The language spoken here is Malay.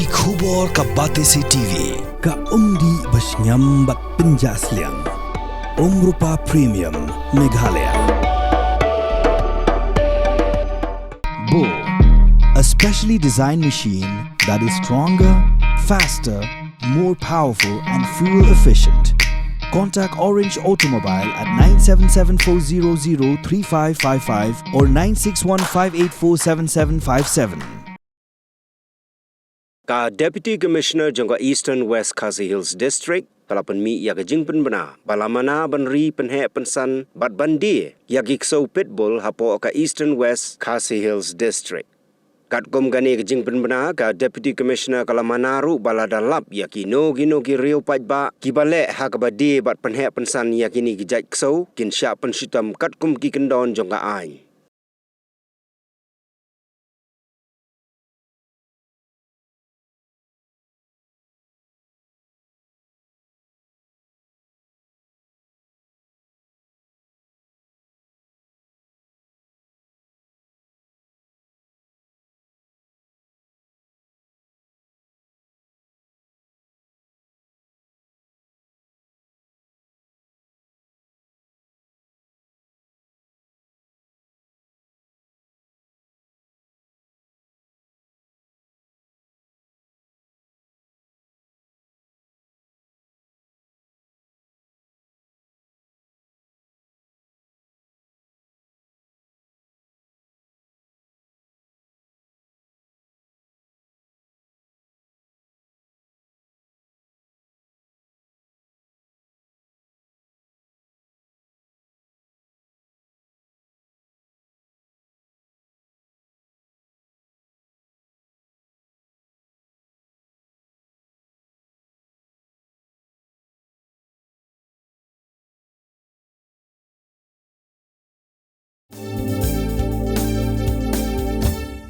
Ki khubor ka bate si TV. Ka umdi basnyam bat penjas liang. Rupa Premium Meghalaya. Bo, a specially designed machine that is stronger, faster, more powerful and fuel efficient. Contact Orange Automobile at 977-400-3555 or 961-584-7757. Ka Deputy Commissioner jangka Eastern West Ksew Hills District kalapan mi ya kajing penbena balamana banri penhe pensan bat bandi ya Ksew Pitbull hapo ka Eastern West Ksew Hills District. Kat gom gani kajing penbena ka Deputy Commissioner kalamanaru baladalap ya kino ki riu pajba kibale ha ka badi bat penhe pensan ya kini kijaj Ksew kin sya pensyutam kat kum ki kendon jangka ain.